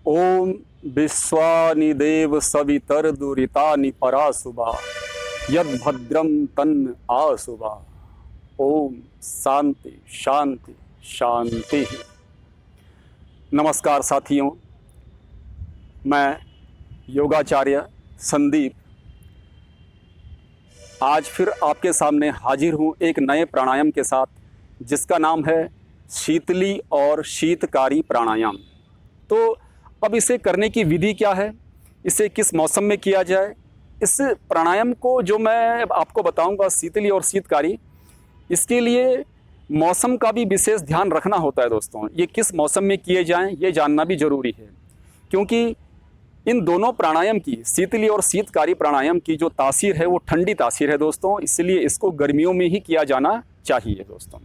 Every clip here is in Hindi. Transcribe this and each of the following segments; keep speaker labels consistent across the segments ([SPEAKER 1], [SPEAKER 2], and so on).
[SPEAKER 1] ओम विश्वानि देव सवितर्दुरितानि परासुभा यद भद्रम तन्न आसुभा। ओम शांति शांति शांति। नमस्कार साथियों, मैं योगाचार्य संदीप आज फिर आपके सामने हाजिर हूँ एक नए प्राणायाम के साथ, जिसका नाम है शीतली और शीतकारी प्राणायाम। तो अब इसे करने की विधि क्या है, इसे किस मौसम में किया जाए, इस प्राणायाम को जो मैं आपको बताऊंगा शीतली और शीतकारी, इसके लिए मौसम का भी विशेष ध्यान रखना होता है। दोस्तों, ये किस मौसम में किए जाएं ये जानना भी ज़रूरी है, क्योंकि इन दोनों प्राणायाम की, शीतली और शीतकारी प्राणायाम की जो तासीर है वो ठंडी तासीर है दोस्तों, इसलिए इसको गर्मियों में ही किया जाना चाहिए। दोस्तों,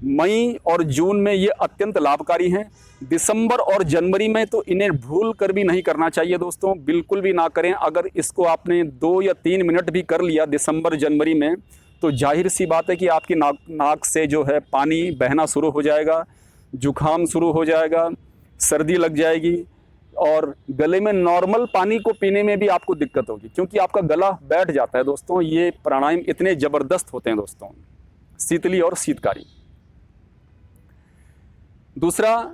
[SPEAKER 1] मई और जून में ये अत्यंत लाभकारी हैं। दिसंबर और जनवरी में तो इन्हें भूल कर भी नहीं करना चाहिए दोस्तों, बिल्कुल भी ना करें। अगर इसको आपने 2 या 3 मिनट भी कर लिया दिसंबर जनवरी में, तो जाहिर सी बात है कि आपकी नाक से जो है पानी बहना शुरू हो जाएगा, जुकाम शुरू हो जाएगा, सर्दी लग जाएगी और गले में नॉर्मल पानी को पीने में भी आपको दिक्कत होगी, क्योंकि आपका गला बैठ जाता है। दोस्तों, ये प्राणायाम इतने ज़बरदस्त होते हैं दोस्तों, शीतली और शीतकारी। दूसरा,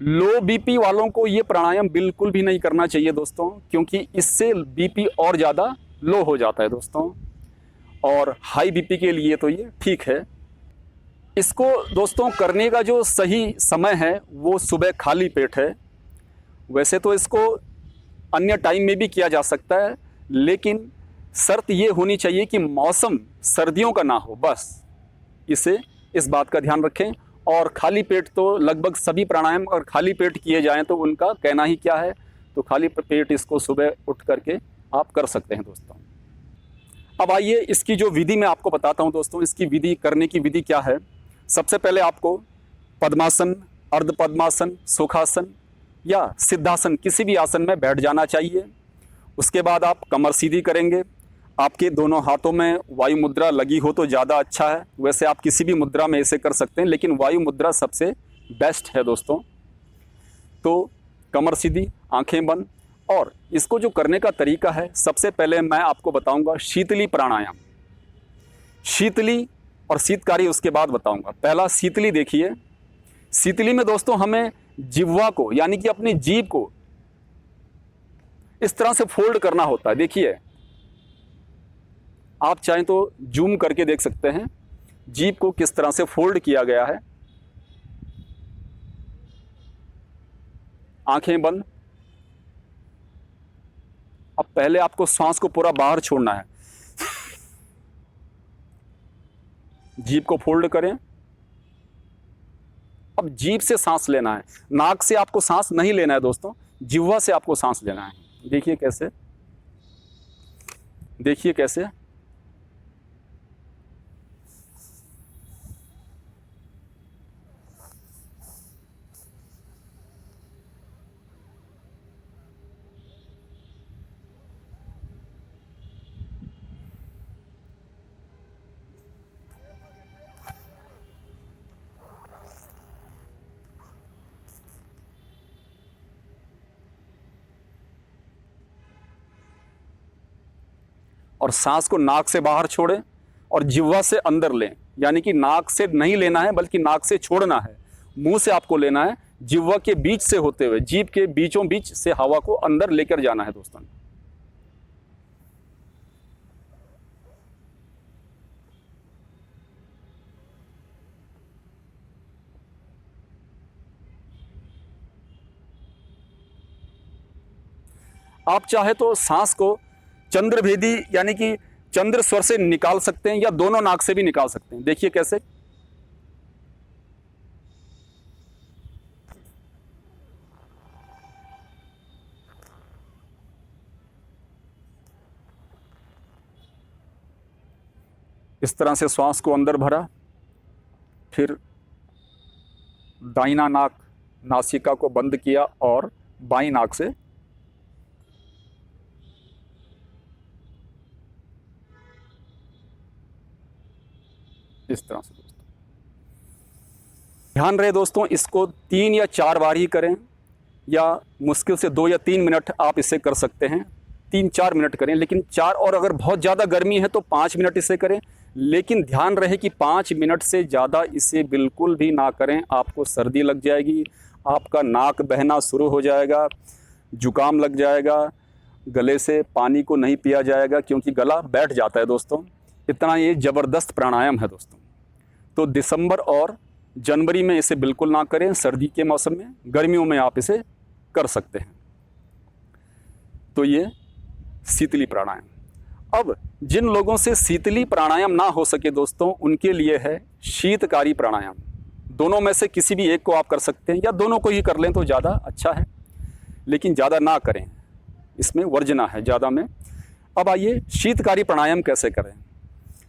[SPEAKER 1] लो बीपी वालों को ये प्राणायाम बिल्कुल भी नहीं करना चाहिए दोस्तों, क्योंकि इससे बीपी और ज़्यादा लो हो जाता है दोस्तों, और हाई बीपी के लिए तो ये ठीक है। इसको दोस्तों करने का जो सही समय है वो सुबह खाली पेट है। वैसे तो इसको अन्य टाइम में भी किया जा सकता है, लेकिन शर्त ये होनी चाहिए कि मौसम सर्दियों का ना हो, बस इस बात का ध्यान रखें। और खाली पेट तो लगभग सभी प्राणायाम अगर खाली पेट किए जाएं तो उनका कहना ही क्या है, तो खाली पेट इसको सुबह उठ करके आप कर सकते हैं दोस्तों। अब आइए इसकी जो विधि मैं आपको बताता हूं दोस्तों, इसकी विधि, करने की विधि क्या है। सबसे पहले आपको पद्मासन, अर्ध पद्मासन, सुखासन या सिद्धासन किसी भी आसन में बैठ जाना चाहिए। उसके बाद आप कमर सीधी करेंगे, आपके दोनों हाथों में वायु मुद्रा लगी हो तो ज़्यादा अच्छा है। वैसे आप किसी भी मुद्रा में इसे कर सकते हैं, लेकिन वायु मुद्रा सबसे बेस्ट है दोस्तों। तो कमर सीधी, आंखें बंद, और इसको जो करने का तरीका है, सबसे पहले मैं आपको बताऊंगा शीतली प्राणायाम। शीतली और शीतकारी उसके बाद बताऊंगा। पहला शीतली देखिए। शीतली में दोस्तों हमें जिह्वा को, यानी कि अपनी जीभ को इस तरह से फोल्ड करना होता है। देखिए, आप चाहें तो जूम करके देख सकते हैं जीभ को किस तरह से फोल्ड किया गया है। आंखें बंद। अब पहले आपको सांस को पूरा बाहर छोड़ना है, जीभ को फोल्ड करें। अब जीभ से सांस लेना है, नाक से आपको सांस नहीं लेना है दोस्तों, जिह्वा से आपको सांस लेना है। देखिए कैसे, देखिए कैसे। और सांस को नाक से बाहर छोड़ें और जिह्वा से अंदर लें, यानी कि नाक से नहीं लेना है बल्कि नाक से छोड़ना है, मुंह से आपको लेना है। जिह्वा के बीच से होते हुए जीभ के बीचों बीच से हवा को अंदर लेकर जाना है दोस्तों। आप चाहे तो सांस को चंद्रभेदी, यानी कि चंद्र स्वर से निकाल सकते हैं, या दोनों नाक से भी निकाल सकते हैं। देखिए कैसे। इस तरह से श्वास को अंदर भरा, फिर दाहिना नाक नासिका को बंद किया और बाईं नाक से इस तरह से दोस्तों ध्यान रहे दोस्तों, इसको 3 या 4 बार ही करें, या मुश्किल से 2 या 3 मिनट आप इसे कर सकते हैं। 3-4 मिनट करें, लेकिन 4, और अगर बहुत ज़्यादा गर्मी है तो 5 मिनट इसे करें। लेकिन ध्यान रहे कि 5 मिनट से ज़्यादा इसे बिल्कुल भी ना करें, आपको सर्दी लग जाएगी, आपका नाक बहना शुरू हो जाएगा, जुकाम लग जाएगा, गले से पानी को नहीं पिया जाएगा क्योंकि गला बैठ जाता है दोस्तों। इतना ये ज़बरदस्त प्राणायाम है दोस्तों। तो दिसंबर और जनवरी में इसे बिल्कुल ना करें, सर्दी के मौसम में, गर्मियों में आप इसे कर सकते हैं। तो ये शीतली प्राणायाम। अब जिन लोगों से शीतली प्राणायाम ना हो सके दोस्तों, उनके लिए है शीतकारी प्राणायाम। दोनों में से किसी भी एक को आप कर सकते हैं, या दोनों को ही कर लें तो ज़्यादा अच्छा है, लेकिन ज़्यादा ना करें, इसमें वर्जना है ज़्यादा में। अब आइए शीतकारी प्राणायाम कैसे करें।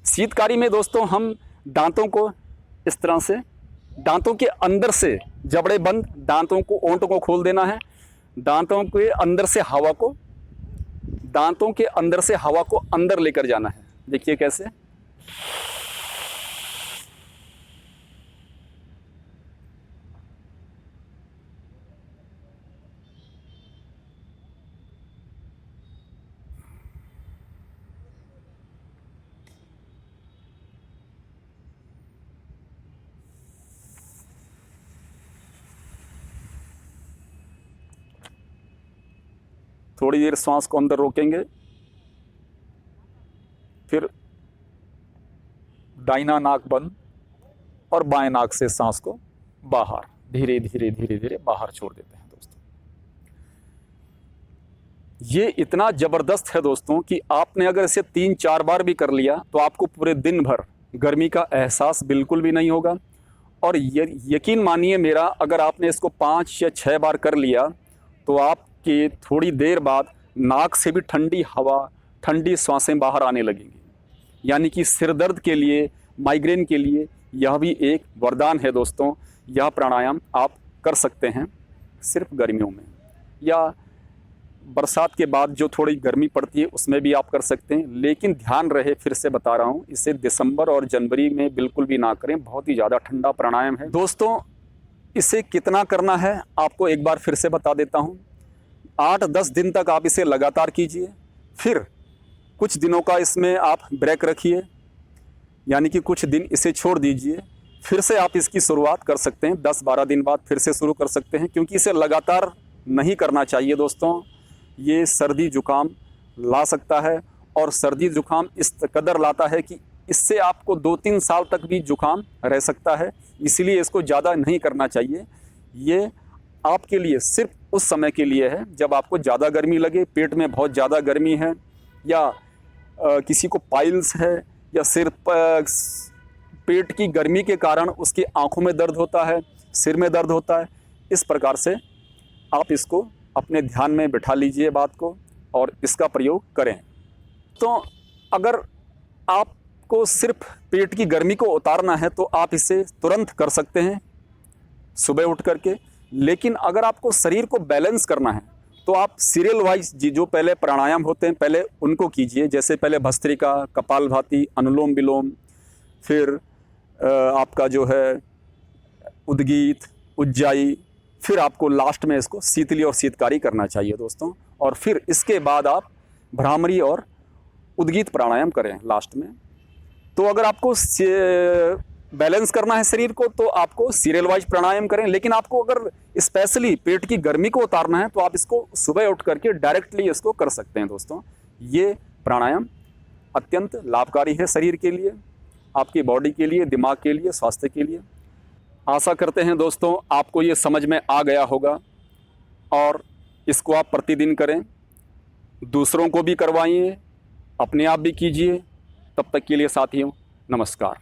[SPEAKER 1] शीतकारी में दोस्तों हम दांतों को इस तरह से, दांतों के अंदर से जबड़े बंद, दांतों को, ओंठों को खोल देना है, दांतों के अंदर से हवा को, दांतों के अंदर से हवा को अंदर लेकर जाना है। देखिए कैसे, थोड़ी देर श्वास को अंदर रोकेंगे, फिर दाहिना नाक बंद और बाएं नाक से सांस को बाहर धीरे धीरे धीरे धीरे बाहर छोड़ देते हैं दोस्तों। ये इतना ज़बरदस्त है दोस्तों कि आपने अगर इसे 3-4 बार भी कर लिया तो आपको पूरे दिन भर गर्मी का एहसास बिल्कुल भी नहीं होगा। और यकीन मानिए मेरा, अगर आपने इसको 5 या 6 बार कर लिया तो आपके थोड़ी देर बाद नाक से भी ठंडी हवा, ठंडी सांसें बाहर आने लगेंगी। यानी कि सिर दर्द के लिए, माइग्रेन के लिए यह भी एक वरदान है दोस्तों। यह प्राणायाम आप कर सकते हैं सिर्फ गर्मियों में, या बरसात के बाद जो थोड़ी गर्मी पड़ती है उसमें भी आप कर सकते हैं। लेकिन ध्यान रहे, फिर से बता रहा हूँ, इसे दिसंबर और जनवरी में बिल्कुल भी ना करें, बहुत ही ज़्यादा ठंडा प्राणायाम है दोस्तों। इसे कितना करना है आपको एक बार फिर से बता देता हूँ। 8-10 दिन तक आप इसे लगातार कीजिए, फिर कुछ दिनों का इसमें आप ब्रेक रखिए, यानी कि कुछ दिन इसे छोड़ दीजिए, फिर से आप इसकी शुरुआत कर सकते हैं। 10-12 दिन बाद फिर से शुरू कर सकते हैं, क्योंकि इसे लगातार नहीं करना चाहिए दोस्तों। ये सर्दी जुकाम ला सकता है, और सर्दी जुकाम इस कदर लाता है कि इससे आपको 2-3 साल तक भी जुकाम रह सकता है। इसलिए इसको ज़्यादा नहीं करना चाहिए। ये आपके लिए सिर्फ उस समय के लिए है जब आपको ज़्यादा गर्मी लगे, पेट में बहुत ज़्यादा गर्मी है, या किसी को पाइल्स है, या सिर पर पेट की गर्मी के कारण उसकी आंखों में दर्द होता है, सिर में दर्द होता है। इस प्रकार से आप इसको अपने ध्यान में बिठा लीजिए बात को, और इसका प्रयोग करें। तो अगर आपको सिर्फ पेट की गर्मी को उतारना है तो आप इसे तुरंत कर सकते हैं सुबह उठ करके। लेकिन अगर आपको शरीर को बैलेंस करना है तो आप सीरियल वाइज जो पहले प्राणायाम होते हैं पहले उनको कीजिए। जैसे पहले भस्त्रिका, कपालभाति, अनुलोम विलोम, फिर आपका जो है उद्गीत, उज्जाई, फिर आपको लास्ट में इसको शीतली और शीतकारी करना चाहिए दोस्तों। और फिर इसके बाद आप भ्रामरी और उद्गीत प्राणायाम करें लास्ट में। तो अगर आपको बैलेंस करना है शरीर को तो आपको सीरियल वाइज प्राणायाम करें। लेकिन आपको अगर स्पेशली पेट की गर्मी को उतारना है तो आप इसको सुबह उठ करके डायरेक्टली इसको कर सकते हैं दोस्तों। ये प्राणायाम अत्यंत लाभकारी है शरीर के लिए, आपकी बॉडी के लिए, दिमाग के लिए, स्वास्थ्य के लिए। आशा करते हैं दोस्तों आपको ये समझ में आ गया होगा, और इसको आप प्रतिदिन करें, दूसरों को भी करवाइए, अपने आप भी कीजिए। तब तक के लिए साथियों, नमस्कार।